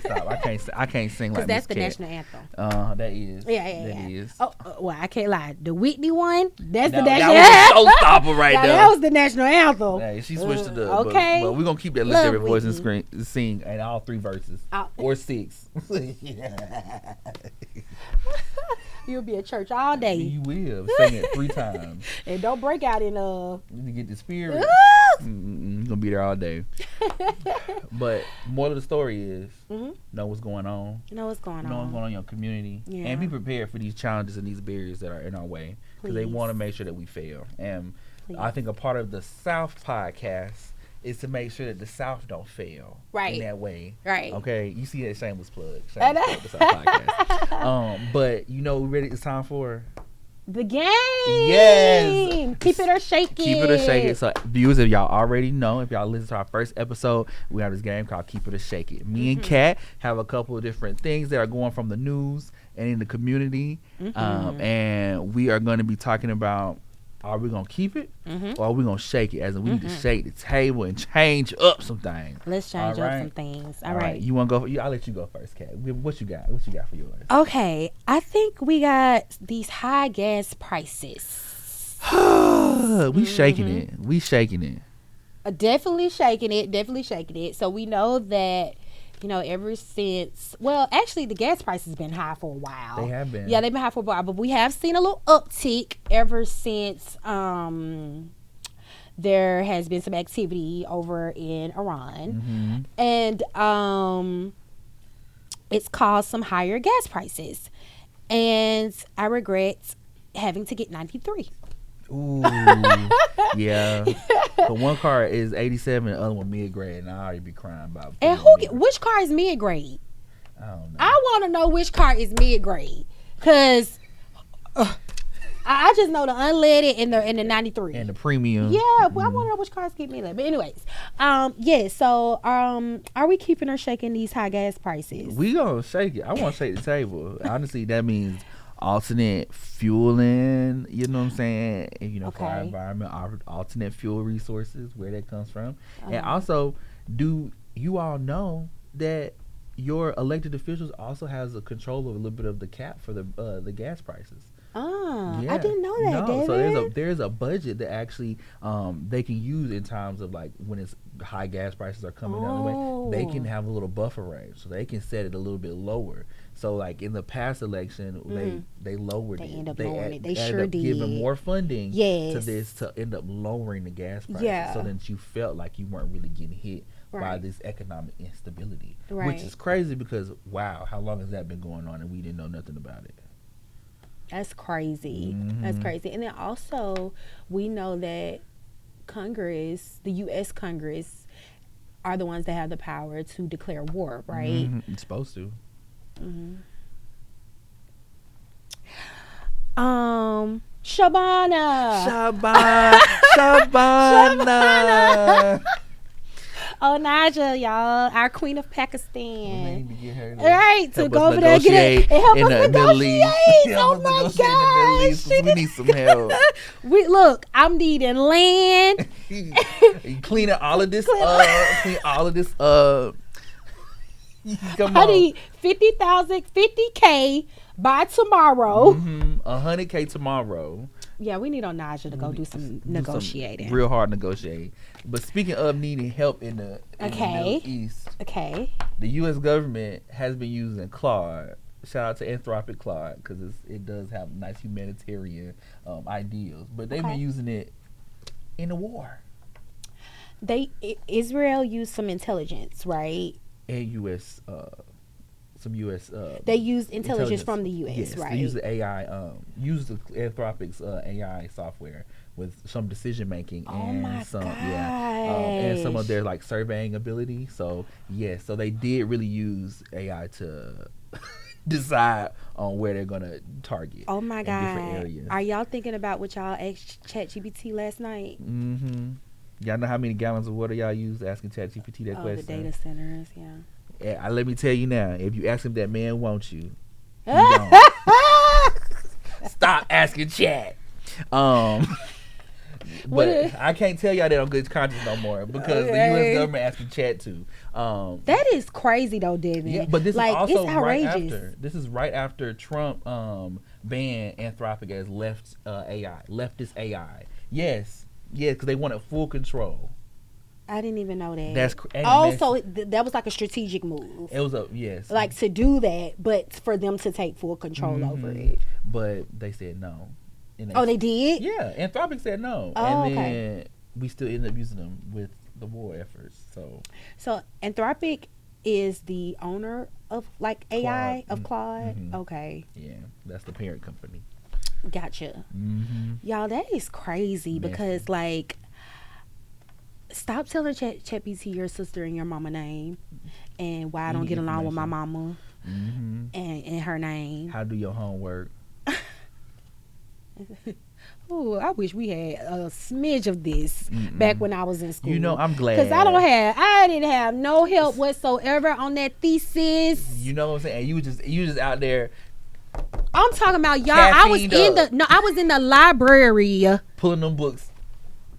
Stop. I can't sing like that's the national anthem. That is. Yeah. That is. Oh, well, I can't lie. The Whitney one, that's the national anthem. That was a showstopper right there. That was the national anthem. Yeah, she switched to the. Okay. But we're going to keep that legendary voice and sing in all 3 verses. Or 6. You'll be at church all day. You will. Sing it 3 times. And don't break out in You get the spirit. You're gonna be there all day. But moral of the story is know what's going on. Know what's going on. Know what's going on in your community. Yeah. And be prepared for these challenges and these barriers that are in our way. Because they want to make sure that we fail. And I think a part of the Souf podcast is to make sure that the South don't fail in that way. Right. Okay. You see that shameless plug. Shameless plug, the South podcast. But you know, ready? It's time for the game. Yes. Keep it or shake it. Keep it or shake it. So viewers, if y'all already know, if y'all listen to our first episode, we have this game called Keep It or Shake It. Me and Kat have a couple of different things that are going from the news and in the community, and we are going to be talking about, are we going to keep it or are we going to shake it? As in we need to shake the table and change up some things. Let's change up some things. All right. You want to go? I'll let you go first, Kat. What you got? What you got for yours? Okay. I think we got these high gas prices. We shaking it. We shaking it. Definitely shaking it. Definitely shaking it. So we know that, you know, ever since, well, actually the gas price has been high for a while. They have been. Yeah, they've been high for a while, but we have seen a little uptick ever since there has been some activity over in Iran. And it's caused some higher gas prices. And I regret having to get 93. Ooh, yeah. The one car is 87, the other one mid grade, and I already be crying about. And which car is mid grade? I don't know. I want to know which car is mid grade, cause I just know the unleaded and the 93 and the premium. Yeah, well, I want to know which cars get mid grade. But anyways, yeah. So are we keeping or shaking these high gas prices? We gonna shake it. I want to shake the table. Honestly, that means alternate fueling, you know what I'm saying? And, you know, for our environment, alternate fuel resources, where that comes from. And also, do you all know that your elected officials also has a control of a little bit of the cap for the gas prices? Yeah. I didn't know that, David. So there's a budget that actually they can use in times of, like, when it's high gas prices are coming down the way. They can have a little buffer range, so they can set it a little bit lower. So, like, in the past election, they lowered it. They ended up lowering it. They ended sure up did. Giving more funding to this to end up lowering the gas prices, so that you felt like you weren't really getting hit by this economic instability, which is crazy because, wow, how long has that been going on and we didn't know nothing about it? That's crazy. That's crazy. And then also, we know that Congress, the U.S. Congress, are the ones that have the power to declare war, right? It's supposed to. Shabana. Oh, Naja, y'all, our queen of Pakistan. To get her all right, to go over there and get it and help us negotiate. Oh my gosh, we need some help. Look, I'm needing land. Cleaning all of this clean all of this Come on. I need 50K by tomorrow. 100K tomorrow. Yeah, we need on Naja to go do some negotiating. Some real hard negotiating. But speaking of needing help in the Middle East, the U.S. government has been using Claude. Shout out to Anthropic Claude, because it does have nice humanitarian ideals. But they've been using it in the war. Israel used some intelligence, right? And U.S. Some U.S. They used intelligence from the U.S. Right? They use the AI, use the Anthropic's AI software with some decision making and some of their, like, surveying ability. So so they did really use AI to decide on where they're gonna target. Oh my God! Different areas. Are y'all thinking about what y'all asked ChatGPT last night? Y'all know how many gallons of water y'all use asking ChatGPT that question? The data centers, Yeah, let me tell you now. If you ask him that man wants you, he don't. Stop asking Chat. But I can't tell y'all that on good conscience no more because the U.S. government asking Chat to. That is crazy though, David. Yeah, but this is also it's outrageous. right after Trump banned Anthropic as leftist AI. Yes, because they wanted full control. I didn't even know that. That's also that was like a strategic move. It was a yes, like to do that, but for them to take full control over it. But they said no. They did? Yeah, Anthropic said no, and then we still ended up using them with the war efforts. So Anthropic is the owner of like AI of Claude. Okay. Yeah, that's the parent company. Gotcha. Y'all, that is crazy because like, stop telling ChatGPT your sister and your mama name and why I don't get along with my mama and her name. How do your homework? Oh, I wish we had a smidge of this back when I was in school. You know, I'm glad. Because I didn't have no help whatsoever on that thesis. You know what I'm saying? You just out there. I'm talking about y'all. I was in the library. Pulling them books.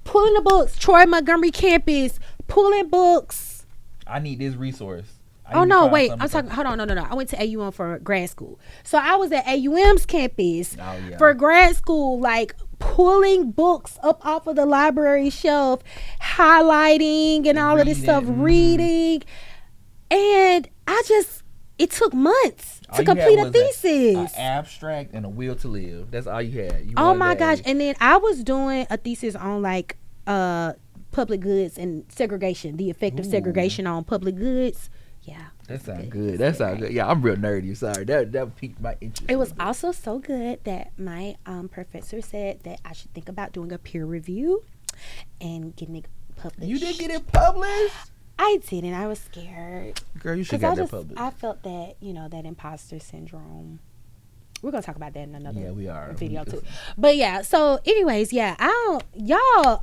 Pulling the books. Troy Montgomery campus. Pulling books. I need this resource. Hold on, no. I went to AUM for grad school. So I was at AUM's campus for grad school, like pulling books up off of the library shelf, highlighting and all of this stuff, reading. And it took months to complete a thesis. An abstract and a will to live. That's all you had. Oh my gosh. And then I was doing a thesis on like public goods and segregation, the effect of segregation on public goods. Yeah. That sounds good. That sounds good. Yeah, I'm real nerdy. Sorry. That piqued my interest. It was also so good that my professor said that I should think about doing a peer review and getting it published. You didn't get it published? I didn't. I was scared. Girl, you should get that published. I felt that, that imposter syndrome. We're gonna talk about that in another video too. But yeah, so anyways, y'all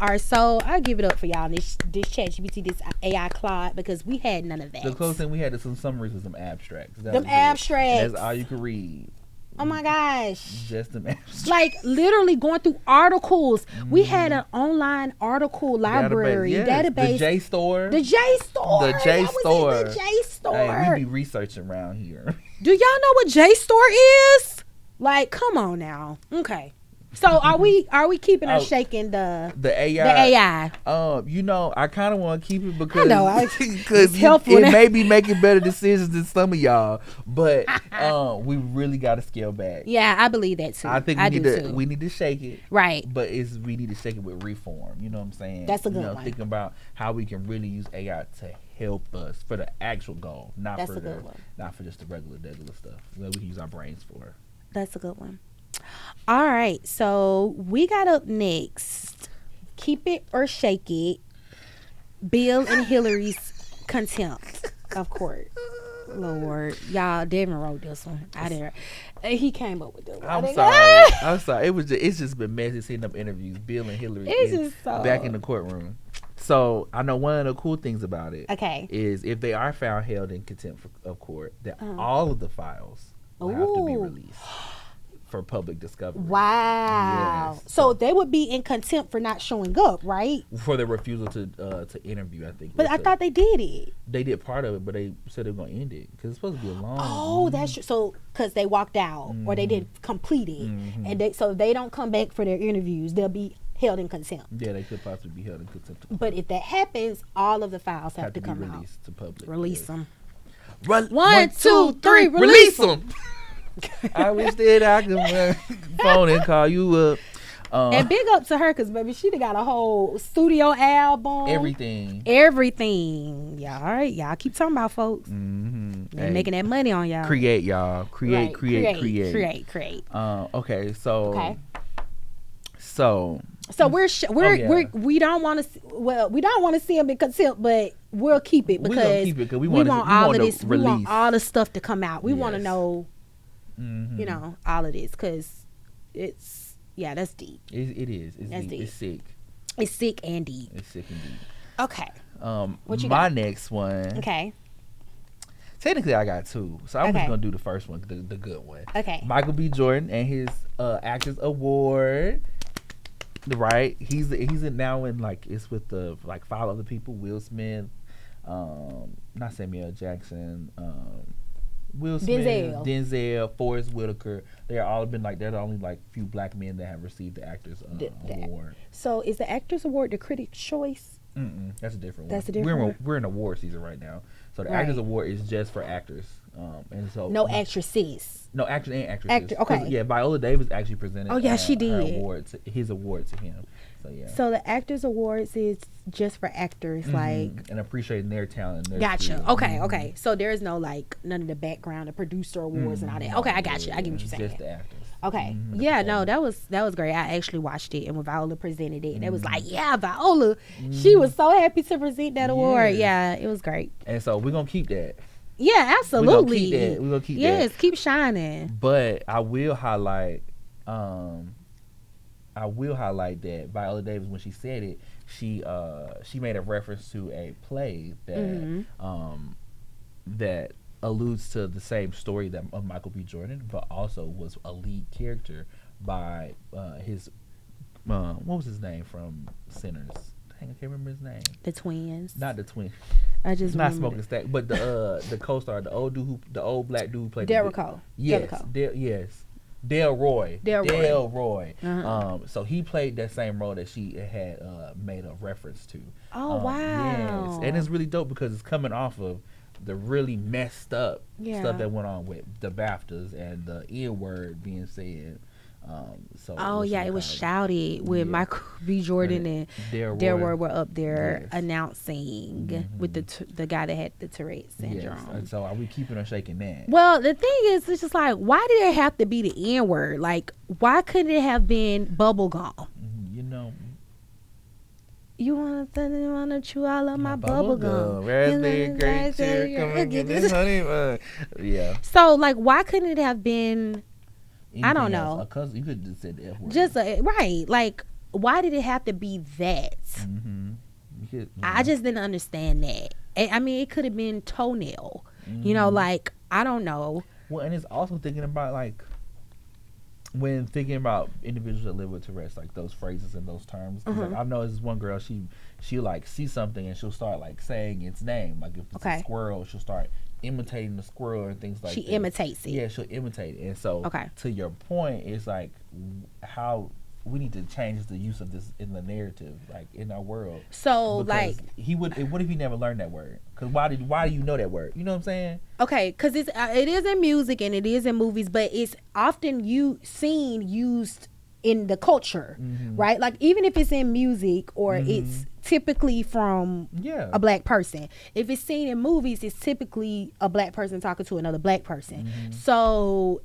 are so, I give it up for y'all this ChatGPT, this AI Claude, because we had none of that. The closest thing we had to some summaries was some abstracts. Abstracts. That's all you could read. Oh my gosh. Just them abstracts. Like literally going through articles. We had an online article library database. The JSTOR. The JSTOR. Hey, we be researching around here. Do y'all know what JSTOR is? Like, come on now. Okay. So are we keeping or shaking the AI? I kind of want to keep it because it may be making better decisions than some of y'all, but we really got to scale back. Yeah, I believe that too. I think we need to shake it, right? But we need to shake it with reform. You know what I'm saying? That's a good one. Thinking about how we can really use AI to help us for the actual goal, not for just the regular stuff that we can use our brains for. That's a good one. All right, so we got up next. Keep it or shake it. Bill and Hillary's contempt of court. Lord, y'all, Devin wrote this one. I didn't. He came up with this one. I'm sorry. It's just been messy setting up interviews. Bill and Hillary back in the courtroom. So I know one of the cool things about it is if they are found held in contempt of court, that all of the files will have to be released for public discovery. Wow. Yes. So they would be in contempt for not showing up, right? For their refusal to interview, I think. But I thought they did it. They did part of it, but they said they were going to end it because it's supposed to be a long. Oh, that's true. So because they walked out or they didn't complete it, and they don't come back for their interviews, they'll be held in contempt. Yeah, they could possibly be held in contempt. But if that happens, all of the files have to come out. Released to public. Release them. 1, 2, 3, release them. I wish that I could phone and call you up. And big up to her, because baby, she done got a whole studio album. Everything. Yeah, all right. Y'all keep talking about folks. They're making that money on y'all. Create, y'all. Create. Okay, so. Okay. So we don't want to see them in contempt, but we'll keep it because we want all of this. We want all the stuff to come out. We want to know, all of this because that's deep. It is. It's deep. It's sick. It's sick and deep. It's sick and deep. Okay. What you got? My next one. Okay. Technically, I got two, so I'm just gonna do the first one, the good one. Okay. Michael B. Jordan and his Actors Award. Right, he's now in it's with the 5 other people: Will Smith, not Samuel Jackson, Will Smith, Denzel, Forrest Whitaker. They're all been they're the only few black men that have received the Actors Award. So is the Actors Award the Critics' Choice? That's a different one. That's a different one. We're in award season right now. So the Actors Award is just for actors. And so no actresses. No, actors and actresses. Okay. Yeah, Viola Davis actually presented she did. his award to him. So yeah. So the Actors Awards is just for actors, like, and appreciating their talent. Their gotcha. skill. Okay. So there's no like none of the background, the producer awards and all that. Okay, I got you. I get what you're saying. Just the actors. Okay. Yeah, no, that was great. I actually watched it, and when Viola presented it, it was like, yeah, Viola, she was so happy to present that award. Yeah, it was great. And so we're gonna keep that. Yeah, absolutely. We're gonna keep that. Yes, keep shining. But I will highlight that Viola Davis, when she said it, she made a reference to a play that that alludes to the same story that of Michael B. Jordan, but also was a lead character by his what was his name from Sinners? Dang, I can't remember his name. The twins. Not the twins. I just not Smoking Stack, but the co-star, the old old black dude who played Delroy. Yes, Delroy. So he played that same role that she had made a reference to. Oh wow! Yes, and it's really dope because it's coming off of the really messed up stuff that went on with the BAFTAs and the N word being said. It was shouted when Michael B. Jordan and Delroy were up there announcing with the guy that had the Tourette syndrome. Yes. And so are we keeping or shaking that? Well, the thing is, it's just like, why did it have to be the N word? Like, why couldn't it have been bubble gum? You know. You wanna chew all of my bubble gum. Raspberry grape cherry, come and get this honey. Yeah. So, like, why couldn't it have been? Anything I don't know. Because you could just said the F word. Just right. Like, why did it have to be that? I just didn't understand that. I mean, it could have been toenail. You know, like, I don't know. Well, and it's also thinking about, like, when thinking about individuals that live with Tourette's, like those phrases and those terms. Like, I know this one girl, she like see something and she'll start like saying its name. Like if it's a squirrel, she'll start imitating the squirrel and things like that. She imitates it. Yeah, she'll imitate it. And so to your point, it's like how we need to change the use of this in the narrative, like in our world. So because what if he never learned that word? Because why do you know that word? You know what I'm saying? Okay, because it is in music and it is in movies, but it's often used in the culture, right? Like even if it's in music or it's typically from a black person. If it's seen in movies, it's typically a black person talking to another black person. So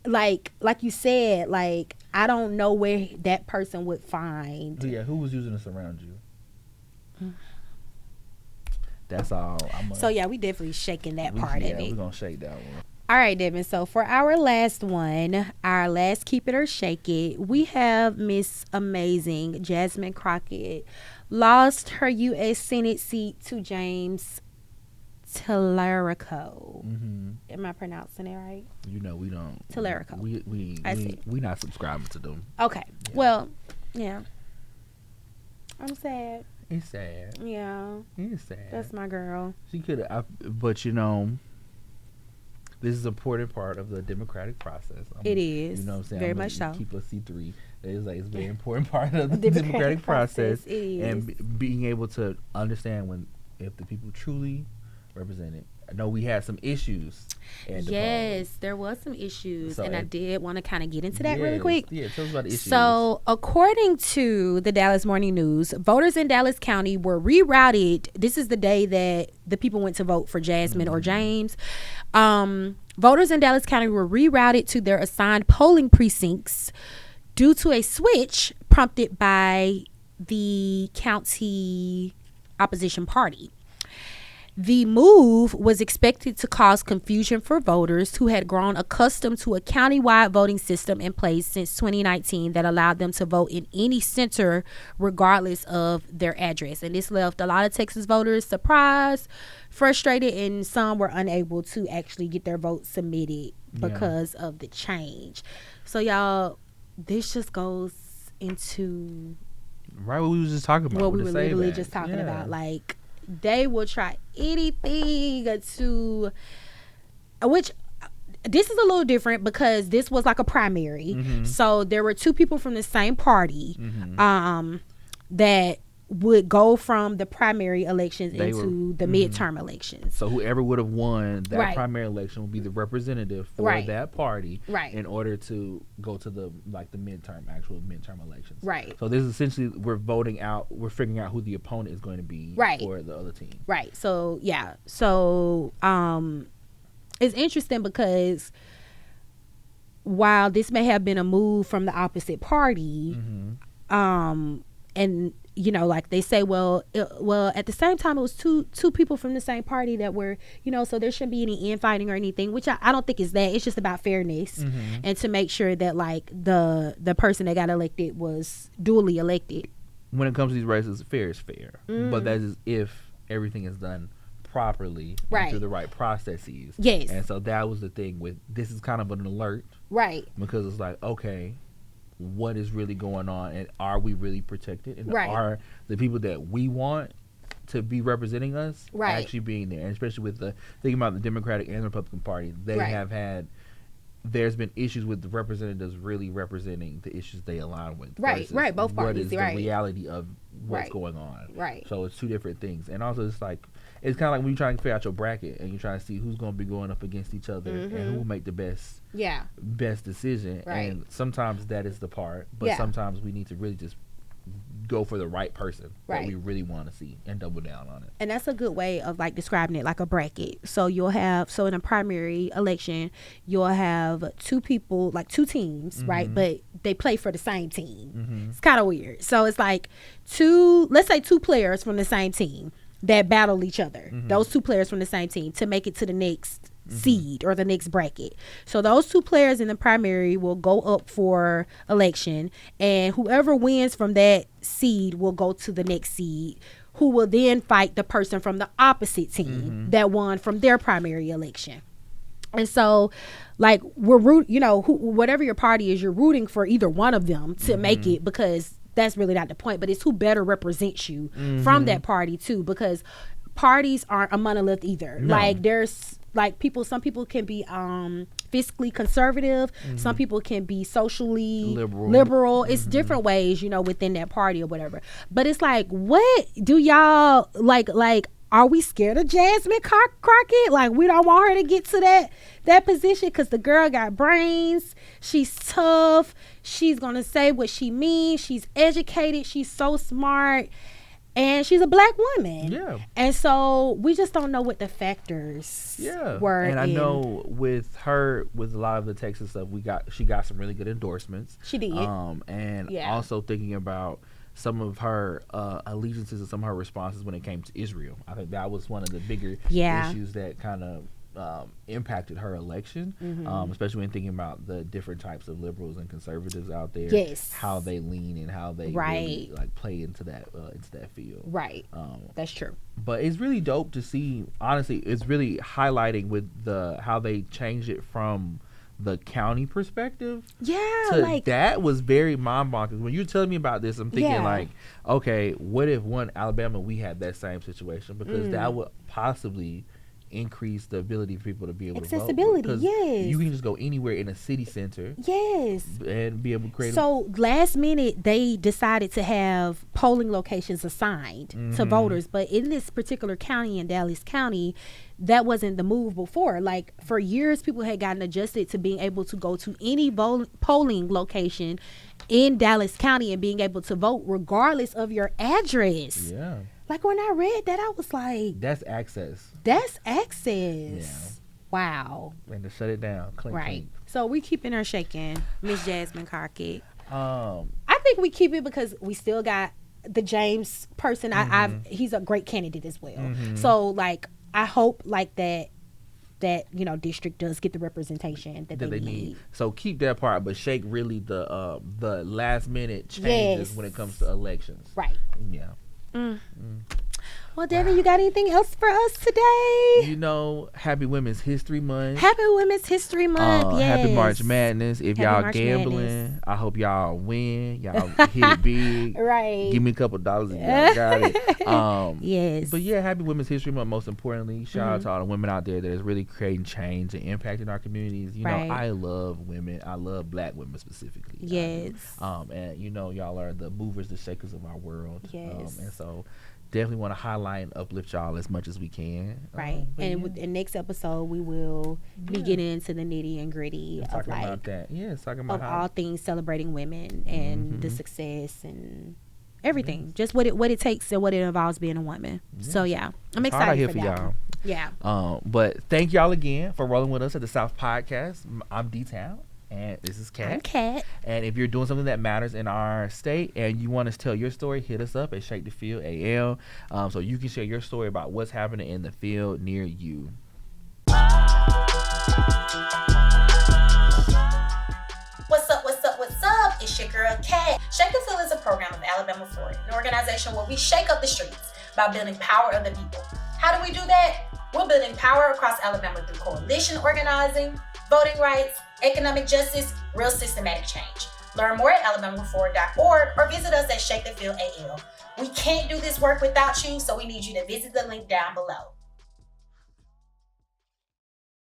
like you said, like I don't know where that person would find. Yeah, who was using this around you? That's all. So yeah, we definitely shaking that part of it. Yeah, we're gonna shake that one. All right, Devin. So for our last one, our last keep it or shake it, we have Miss Amazing Jasmine Crockett lost her U.S. Senate seat to James Tallarico. Am I pronouncing it right? You know we don't. Tallarico. We not subscribing to them. Okay. Yeah. Well, yeah. I'm sad. It's sad. Yeah. It's sad. That's my girl. She could have, but you know, this is an important part of the democratic process. It is. You know what I'm saying? Very much so. Keep a C3. It's a very important part of the democratic process. It is. And being able to understand if the people truly represent it. I know we had some issues. Yes, there was some issues, and I did want to kind of get into that really quick. Yeah, tell us about the issues. So, according to the Dallas Morning News, voters in Dallas County were rerouted. This is the day that the people went to vote for Jasmine or James. Voters in Dallas County were rerouted to their assigned polling precincts due to a switch prompted by the county opposition party. The move was expected to cause confusion for voters who had grown accustomed to a countywide voting system in place since 2019 that allowed them to vote in any center regardless of their address. And this left a lot of Texas voters surprised, frustrated, and some were unable to actually get their votes submitted because of the change. So, y'all, this just goes into what we was just talking about. What we were literally just talking about. Like, they will try anything to, which this is a little different because this was like a primary. So there were two people from the same party that would go from the primary elections into the midterm elections. So whoever would have won that primary election would be the representative for that party in order to go to the actual midterm elections. Right. So this is essentially we're figuring out who the opponent is going to be for the other team. Right. So yeah. So it's interesting because while this may have been a move from the opposite party, and like they say, well, at the same time, it was two people from the same party that were, so there shouldn't be any infighting or anything, which I don't think is that. It's just about fairness and to make sure that the person that got elected was duly elected. When it comes to these races, fair is fair, but that is if everything is done properly through the right processes. Yes. And so that was the thing with this is kind of an alert, right? Because it's like, okay, what is really going on, and are we really protected, and are the people that we want to be representing us actually being there? And especially with thinking about the Democratic and the Republican Party, they have had. There's been issues with the representatives really representing the issues they align with. Right. Both parties. What is the reality of what's going on? Right. So it's two different things, and also it's kind of like when you're trying to figure out your bracket and you're trying to see who's going to be going up against each other and who will make the best decision. Right. And sometimes that is the part, but sometimes we need to really just go for the right person that we really want to see and double down on it. And that's a good way of describing it, like a bracket. So you'll have, in a primary election, you'll have two people, two teams, right? But they play for the same team. It's kind of weird. So it's let's say two players from the same team that battle each other. Those two players from the same team to make it to the next seed or the next bracket. So those two players in the primary will go up for election, and whoever wins from that seed will go to the next seed, who will then fight the person from the opposite team that won from their primary election. And so we're whatever your party is, you're rooting for either one of them to make it, because that's really not the point, but it's who better represents you from that party too, because parties aren't a monolith either. No. There's some people can be fiscally conservative, some people can be socially liberal. It's different ways, within that party or whatever. But it's what do y'all are we scared of Jasmine Crockett? We don't want her to get to that position because the girl got brains. She's tough. She's going to say what she means. She's educated. She's so smart. And she's a black woman. Yeah. And so we just don't know what the factors were. And I know with her, with a lot of the Texas stuff, she got some really good endorsements. She did. And also thinking about some of her allegiances and some of her responses when it came to Israel. I think that was one of the bigger issues that kind of impacted her election, especially when thinking about the different types of liberals and conservatives out there. Yes. How they lean and how they really, play into that field. Right. That's true. But it's really dope to see. Honestly, it's really highlighting with how they changed it from the county perspective. Yeah, that was very mind-boggling. When you're telling me about this, I'm thinking okay, what if Alabama we had that same situation, because that would possibly increase the ability for people to be able to vote. Accessibility, yes. You can just go anywhere in a city center. Yes. And be able to create. So last minute, they decided to have polling locations assigned to voters. But in this particular county, in Dallas County, that wasn't the move before. For years, people had gotten adjusted to being able to go to any polling location in Dallas County and being able to vote regardless of your address. Yeah. When I read that, I was like, that's access. That's access. Yeah. Wow. And to shut it down. Clink, right. clink. So we keeping her shaking, Miss Jasmine Crockett. I think we keep it because we still got the James person. He's a great candidate as well. So I hope that district does get the representation that they need. So keep that part, but shake really the last minute changes when it comes to elections. Right. Yeah. Well, Devin, you got anything else for us today? You know, happy Women's History Month. Happy Women's History Month. Yes. Happy March Madness. If Happy y'all March gambling, Madness. I hope y'all win. Y'all hit it big. Right. Give me a couple dollars if y'all got it. Yes. But yeah, happy Women's History Month. Most importantly, shout out to all the women out there that is really creating change and impacting our communities. You know, I love women. I love Black women specifically. Yes. And you know, y'all are the movers, the shakers of our world. Yes. And so definitely want to highlight and uplift y'all as much as we can. Right. And with the next episode, we will be getting into the nitty and gritty of like about that. Yeah, talking about of all things celebrating women and the success and everything. Just what it takes and what it involves being a woman. So yeah, I'm excited for y'all. Yeah. But thank y'all again for rolling with us at the Souf Podcast. I'm D-Town. And this is Kat. I'm Kat. And if you're doing something that matters in our state and you want us to tell your story, hit us up at Shake the Field AL so you can share your story about what's happening in the field near you. What's up? It's your girl Kat. Shake the Field is a program of Alabama Forward, an organization where we shake up the streets by building power of the people. How do we do that? We're building power across Alabama through coalition organizing, voting rights, economic justice, real systematic change. Learn more at alabamaforward.org or visit us at Shake the Field AL. We can't do this work without you, so we need you to visit the link down below.